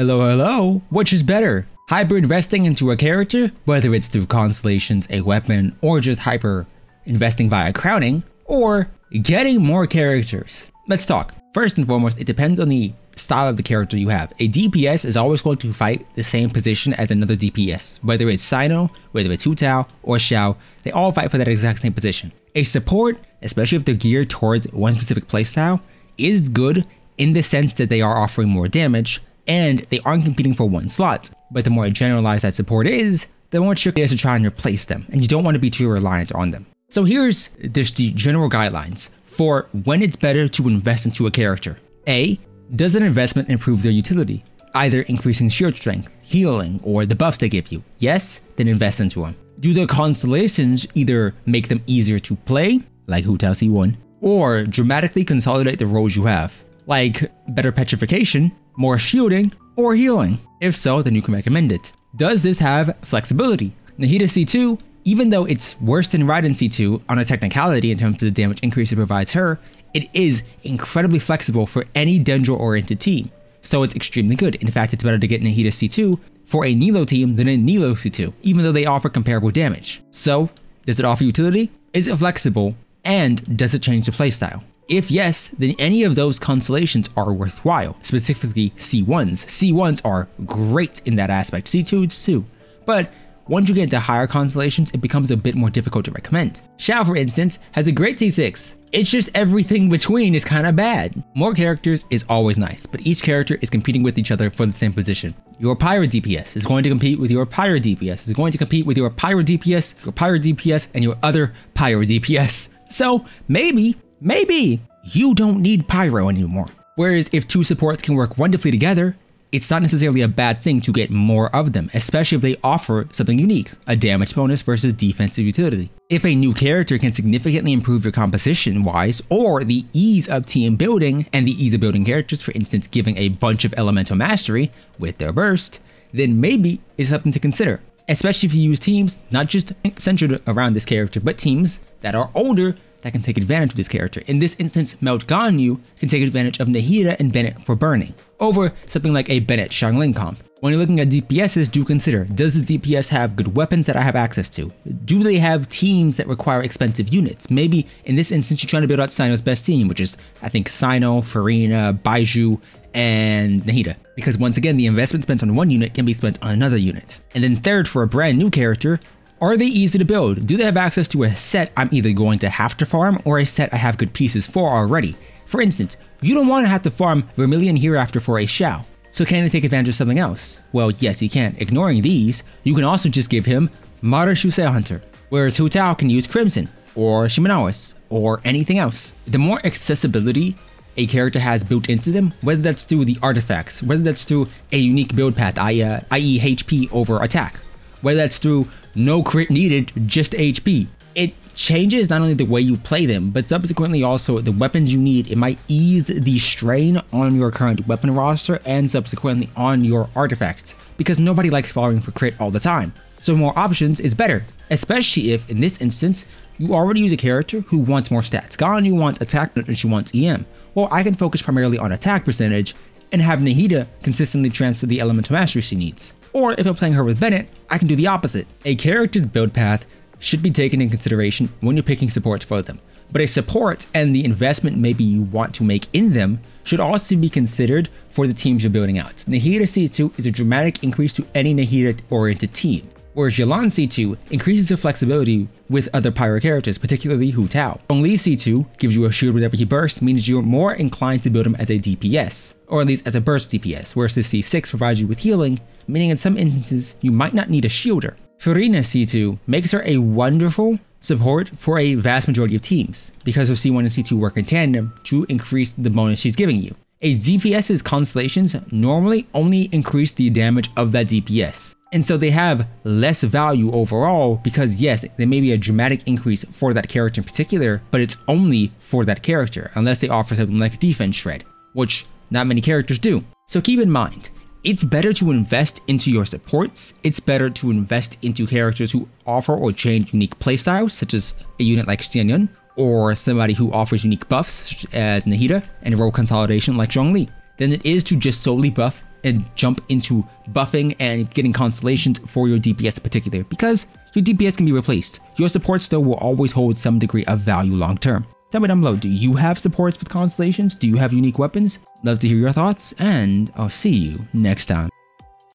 Hello, hello! Which is better? Hyper investing into a character, whether it's through constellations, a weapon, or just hyper investing via crowning, or getting more characters? Let's talk. First and foremost, it depends on the style of the character you have. A DPS is always going to fight the same position as another DPS, whether it's Sino, whether it's Hu Tao, or Xiao, they all fight for that exact same position. A support, especially if they're geared towards one specific playstyle, is good in the sense that they are offering more damage, and they aren't competing for one slot. But the more generalized that support is, the more tricky it is to try and replace them, and you don't want to be too reliant on them. So here's just the general guidelines for when it's better to invest into a character. A, does an investment improve their utility? Either increasing shield strength, healing, or the buffs they give you. Yes, then invest into them. Do their constellations either make them easier to play, like Hu Tao C1, or dramatically consolidate the roles you have, like better petrification, more shielding, or healing? If so, then you can recommend it. Does this have flexibility? Nahida C2, even though it's worse than Raiden C2 on a technicality in terms of the damage increase it provides her, it is incredibly flexible for any Dendro-oriented team, so it's extremely good. In fact, it's better to get Nahida C2 for a Nilo team than a Nilo C2, even though they offer comparable damage. So, does it offer utility? Is it flexible? And does it change the playstyle? If yes, then any of those constellations are worthwhile, specifically C1s. C1s are great in that aspect, C2s too. But once you get into higher constellations, it becomes a bit more difficult to recommend. Xiao, for instance, has a great C6. It's just everything between is kind of bad. More characters is always nice, but each character is competing with each other for the same position. Your Pyro DPS is going to compete with your Pyro DPS, is going to compete with your Pyro DPS, and your other Pyro DPS. So maybe you don't need Pyro anymore. Whereas if two supports can work wonderfully together, it's not necessarily a bad thing to get more of them, especially if they offer something unique, a damage bonus versus defensive utility. If a new character can significantly improve your composition wise, or the ease of team building and the ease of building characters, for instance giving a bunch of elemental mastery with their burst, then maybe it's something to consider. Especially if you use teams not just centered around this character, but teams that are older that can take advantage of this character. In this instance, Melt Ganyu can take advantage of Nahida and Bennett for burning, over something like a Bennett Xiangling comp. When you're looking at DPSs, do consider, does this DPS have good weapons that I have access to? Do they have teams that require expensive units? Maybe in this instance, you're trying to build out Sino's best team, which is, I think, Sino, Farina, Baiju, and Nahida. Because once again, the investment spent on one unit can be spent on another unit. And then third, for a brand new character, are they easy to build? Do they have access to a set I'm either going to have to farm or a set I have good pieces for already? For instance, you don't want to have to farm Vermilion Hereafter for a Xiao. So can they take advantage of something else? Well, yes, you can. Ignoring these, you can also just give him Mara Shusei Hunter, whereas Hu Tao can use Crimson, or Shimenawas, or anything else. The more accessibility a character has built into them, whether that's through the artifacts, whether that's through a unique build path, i.e. HP over attack, whether that's through no crit needed, just HP. It changes not only the way you play them, but subsequently also the weapons you need. It might ease the strain on your current weapon roster and subsequently on your artifacts, because nobody likes falling for crit all the time. So more options is better, especially if, in this instance, you already use a character who wants more stats. Ganyu wants attack and she wants EM. Well, I can focus primarily on attack percentage and have Nahida consistently transfer the elemental mastery she needs. Or if I'm playing her with Bennett, I can do the opposite. A character's build path should be taken in consideration when you're picking supports for them. But a support and the investment maybe you want to make in them should also be considered for the teams you're building out. Nahida C2 is a dramatic increase to any Nahida-oriented team, whereas Yelan C2 increases the flexibility with other Pyro characters, particularly Hu Tao. Zhongli C2 gives you a shield whenever he bursts, means you're more inclined to build him as a DPS, or at least as a burst DPS, whereas the C6 provides you with healing, meaning in some instances you might not need a shielder. Farina C2 makes her a wonderful support for a vast majority of teams, because her C1 and C2 work in tandem to increase the bonus she's giving you. A DPS's constellations normally only increase the damage of that DPS, and so they have less value overall because yes, there may be a dramatic increase for that character in particular, but it's only for that character, unless they offer something like Defense Shred, which not many characters do. So keep in mind, it's better to invest into your supports. It's better to invest into characters who offer or change unique playstyles, such as a unit like Xianyun, or somebody who offers unique buffs, such as Nahida, and role consolidation like Zhongli, than it is to just solely buff and jump into buffing and getting constellations for your DPS in particular, because your DPS can be replaced. Your support still will always hold some degree of value long term. Tell me down below, do you have supports with constellations? Do you have unique weapons? Love to hear your thoughts, and I'll see you next time.